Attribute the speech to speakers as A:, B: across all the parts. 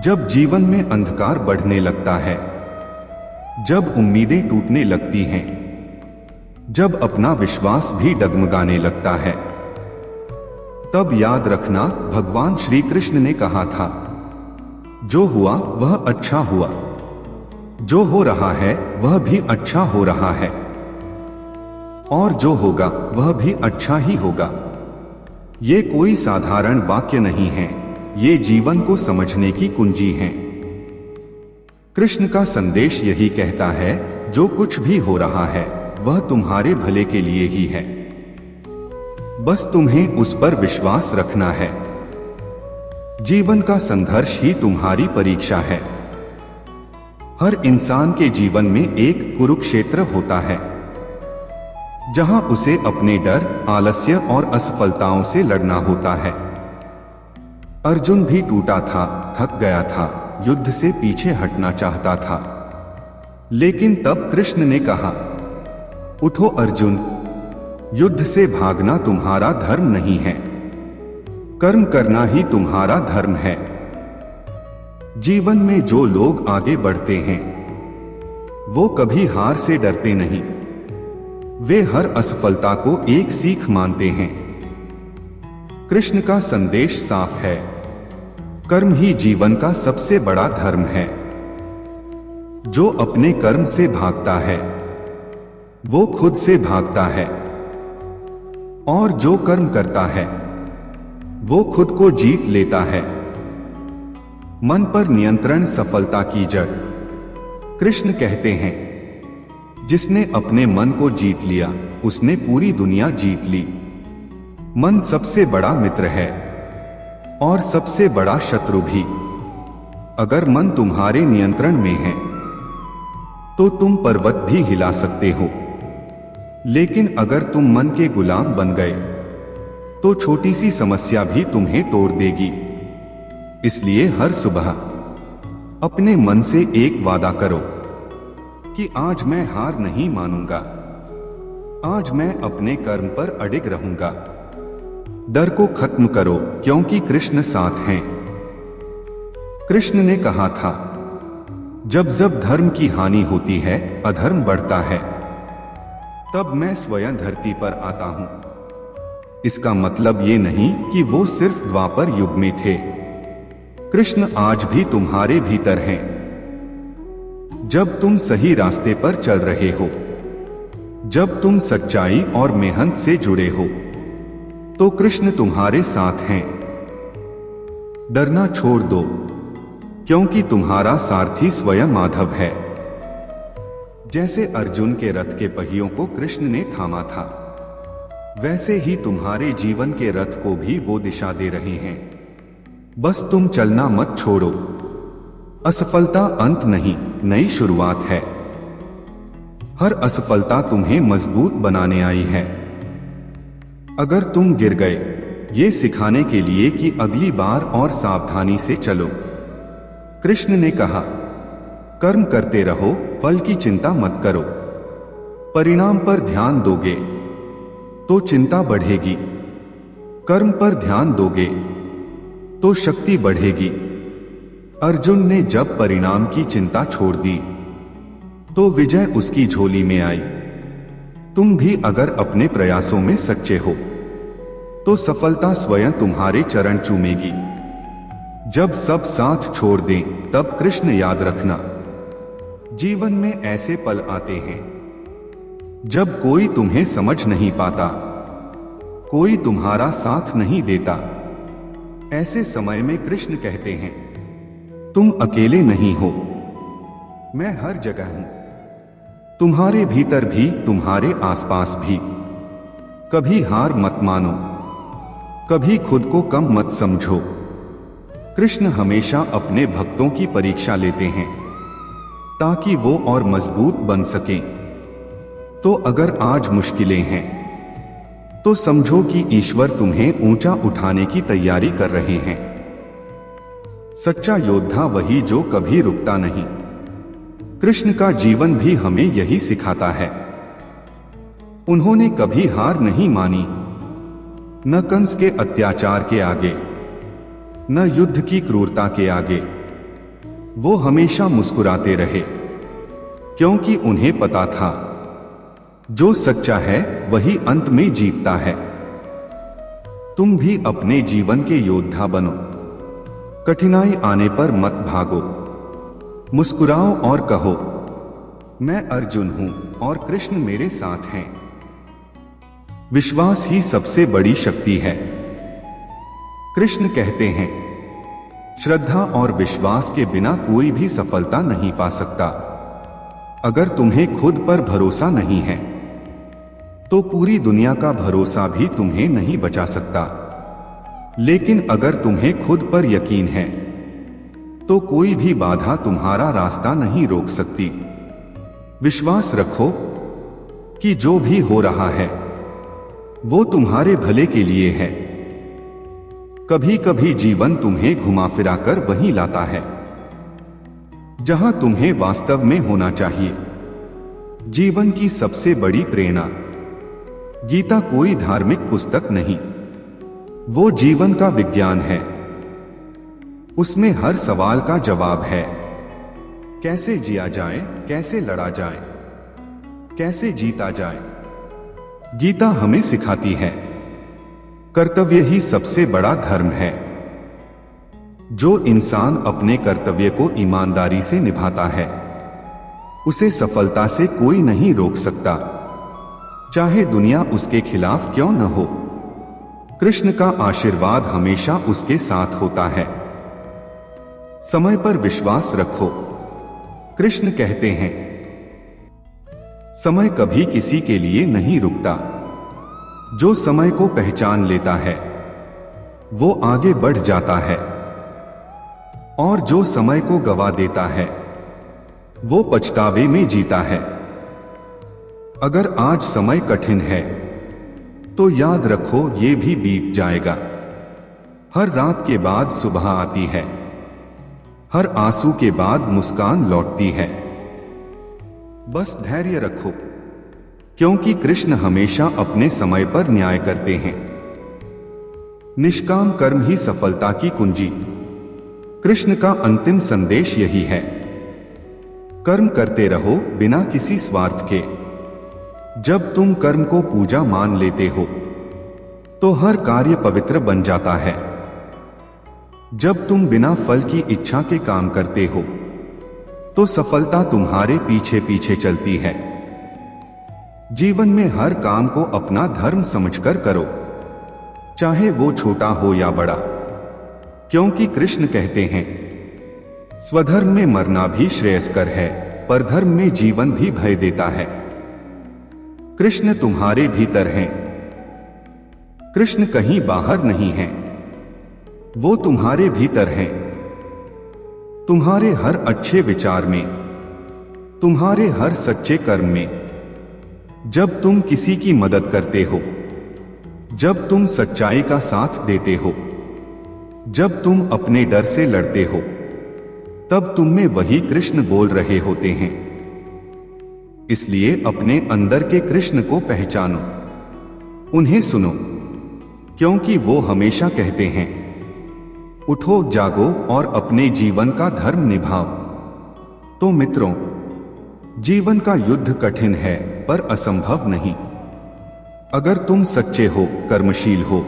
A: जब जीवन में अंधकार बढ़ने लगता है, जब उम्मीदें टूटने लगती हैं, जब अपना विश्वास भी डगमगाने लगता है, तब याद रखना, भगवान श्री कृष्ण ने कहा था, जो हुआ वह अच्छा हुआ, जो हो रहा है वह भी अच्छा हो रहा है, और जो होगा वह भी अच्छा ही होगा। ये कोई साधारण वाक्य नहीं है, ये जीवन को समझने की कुंजी है। कृष्ण का संदेश यही कहता है, जो कुछ भी हो रहा है वह तुम्हारे भले के लिए ही है, बस तुम्हें उस पर विश्वास रखना है। जीवन का संघर्ष ही तुम्हारी परीक्षा है। हर इंसान के जीवन में एक कुरुक्षेत्र होता है, जहां उसे अपने डर, आलस्य और असफलताओं से लड़ना होता है। अर्जुन भी टूटा था, थक गया था, युद्ध से पीछे हटना चाहता था, लेकिन तब कृष्ण ने कहा, उठो अर्जुन, युद्ध से भागना तुम्हारा धर्म नहीं है, कर्म करना ही तुम्हारा धर्म है। जीवन में जो लोग आगे बढ़ते हैं वो कभी हार से डरते नहीं, वे हर असफलता को एक सीख मानते हैं। कृष्ण का संदेश साफ है, कर्म ही जीवन का सबसे बड़ा धर्म है। जो अपने कर्म से भागता है वो खुद से भागता है, और जो कर्म करता है वो खुद को जीत लेता है। मन पर नियंत्रण सफलता की जड़। कृष्ण कहते हैं, जिसने अपने मन को जीत लिया उसने पूरी दुनिया जीत ली। मन सबसे बड़ा मित्र है और सबसे बड़ा शत्रु भी। अगर मन तुम्हारे नियंत्रण में है तो तुम पर्वत भी हिला सकते हो, लेकिन अगर तुम मन के गुलाम बन गए तो छोटी सी समस्या भी तुम्हें तोड़ देगी। इसलिए हर सुबह अपने मन से एक वादा करो कि आज मैं हार नहीं मानूंगा, आज मैं अपने कर्म पर अडिग रहूंगा। डर को खत्म करो, क्योंकि कृष्ण साथ हैं। कृष्ण ने कहा था, जब जब धर्म की हानि होती है, अधर्म बढ़ता है, तब मैं स्वयं धरती पर आता हूं। इसका मतलब ये नहीं कि वो सिर्फ द्वापर युग में थे। कृष्ण आज भी तुम्हारे भीतर हैं। जब तुम सही रास्ते पर चल रहे हो, जब तुम सच्चाई और मेहनत से जुड़े हो, तो कृष्ण तुम्हारे साथ हैं। डरना छोड़ दो, क्योंकि तुम्हारा सारथी स्वयं माधव है। जैसे अर्जुन के रथ के पहियों को कृष्ण ने थामा था, वैसे ही तुम्हारे जीवन के रथ को भी वो दिशा दे रहे हैं। बस तुम चलना मत छोड़ो। असफलता अंत नहीं, नई शुरुआत है। हर असफलता तुम्हें मजबूत बनाने आई है। अगर तुम गिर गए, ये सिखाने के लिए कि अगली बार और सावधानी से चलो। कृष्ण ने कहा, कर्म करते रहो, फल की चिंता मत करो। परिणाम पर ध्यान दोगे तो चिंता बढ़ेगी, कर्म पर ध्यान दोगे तो शक्ति बढ़ेगी। अर्जुन ने जब परिणाम की चिंता छोड़ दी तो विजय उसकी झोली में आई। तुम भी अगर अपने प्रयासों में सच्चे हो तो सफलता स्वयं तुम्हारे चरण चूमेगी। जब सब साथ छोड़ दें, तब कृष्ण याद रखना। जीवन में ऐसे पल आते हैं जब कोई तुम्हें समझ नहीं पाता, कोई तुम्हारा साथ नहीं देता। ऐसे समय में कृष्ण कहते हैं, तुम अकेले नहीं हो, मैं हर जगह हूं। तुम्हारे भीतर भी, तुम्हारे आसपास भी। कभी हार मत मानो, कभी खुद को कम मत समझो। कृष्ण हमेशा अपने भक्तों की परीक्षा लेते हैं ताकि वो और मजबूत बन सकें। तो अगर आज मुश्किलें हैं तो समझो कि ईश्वर तुम्हें ऊंचा उठाने की तैयारी कर रहे हैं। सच्चा योद्धा वही जो कभी रुकता नहीं। कृष्ण का जीवन भी हमें यही सिखाता है। उन्होंने कभी हार नहीं मानी, न कंस के अत्याचार के आगे, न युद्ध की क्रूरता के आगे। वो हमेशा मुस्कुराते रहे, क्योंकि उन्हें पता था जो सच्चा है वही अंत में जीतता है। तुम भी अपने जीवन के योद्धा बनो। कठिनाई आने पर मत भागो, मुस्कुराओ और कहो, मैं अर्जुन हूं और कृष्ण मेरे साथ हैं। विश्वास ही सबसे बड़ी शक्ति है। कृष्ण कहते हैं, श्रद्धा और विश्वास के बिना कोई भी सफलता नहीं पा सकता। अगर तुम्हें खुद पर भरोसा नहीं है तो पूरी दुनिया का भरोसा भी तुम्हें नहीं बचा सकता। लेकिन अगर तुम्हें खुद पर यकीन है तो कोई भी बाधा तुम्हारा रास्ता नहीं रोक सकती। विश्वास रखो कि जो भी हो रहा है वो तुम्हारे भले के लिए है। कभी कभी जीवन तुम्हें घुमा फिरा कर वहीं लाता है जहां तुम्हें वास्तव में होना चाहिए। जीवन की सबसे बड़ी प्रेरणा गीता कोई धार्मिक पुस्तक नहीं, वो जीवन का विज्ञान है। उसमें हर सवाल का जवाब है। कैसे जिया जाए, कैसे लड़ा जाए, कैसे जीता जाए। गीता हमें सिखाती है कर्तव्य ही सबसे बड़ा धर्म है। जो इंसान अपने कर्तव्य को ईमानदारी से निभाता है उसे सफलता से कोई नहीं रोक सकता, चाहे दुनिया उसके खिलाफ क्यों न हो। कृष्ण का आशीर्वाद हमेशा उसके साथ होता है। समय पर विश्वास रखो। कृष्ण कहते हैं, समय कभी किसी के लिए नहीं रुकता। जो समय को पहचान लेता है वो आगे बढ़ जाता है, और जो समय को गवा देता है वो पछतावे में जीता है। अगर आज समय कठिन है तो याद रखो ये भी बीत जाएगा। हर रात के बाद सुबह आती है, हर आंसू के बाद मुस्कान लौटती है। बस धैर्य रखो, क्योंकि कृष्ण हमेशा अपने समय पर न्याय करते हैं। निष्काम कर्म ही सफलता की कुंजी। कृष्ण का अंतिम संदेश यही है। कर्म करते रहो बिना किसी स्वार्थ के। जब तुम कर्म को पूजा मान लेते हो तो हर कार्य पवित्र बन जाता है। जब तुम बिना फल की इच्छा के काम करते हो तो सफलता तुम्हारे पीछे पीछे चलती है। जीवन में हर काम को अपना धर्म समझकर करो, चाहे वो छोटा हो या बड़ा, क्योंकि कृष्ण कहते हैं, स्वधर्म में मरना भी श्रेयस्कर है, पर धर्म में जीवन भी भय देता है। कृष्ण तुम्हारे भीतर हैं। कृष्ण कहीं बाहर नहीं हैं, वो तुम्हारे भीतर हैं। तुम्हारे हर अच्छे विचार में, तुम्हारे हर सच्चे कर्म में। जब तुम किसी की मदद करते हो, जब तुम सच्चाई का साथ देते हो, जब तुम अपने डर से लड़ते हो, तब तुम में वही कृष्ण बोल रहे होते हैं। इसलिए अपने अंदर के कृष्ण को पहचानो, उन्हें सुनो, क्योंकि वो हमेशा कहते हैं, उठो जागो और अपने जीवन का धर्म निभाओ। तो मित्रों, जीवन का युद्ध कठिन है पर असंभव नहीं। अगर तुम सच्चे हो, कर्मशील हो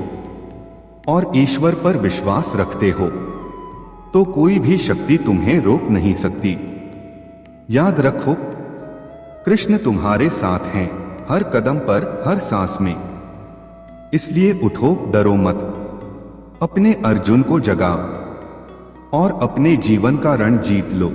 A: और ईश्वर पर विश्वास रखते हो तो कोई भी शक्ति तुम्हें रोक नहीं सकती। याद रखो, कृष्ण तुम्हारे साथ हैं, हर कदम पर, हर सांस में। इसलिए उठो, डरो मत, अपने अर्जुन को जगाओ और अपने जीवन का रण जीत लो।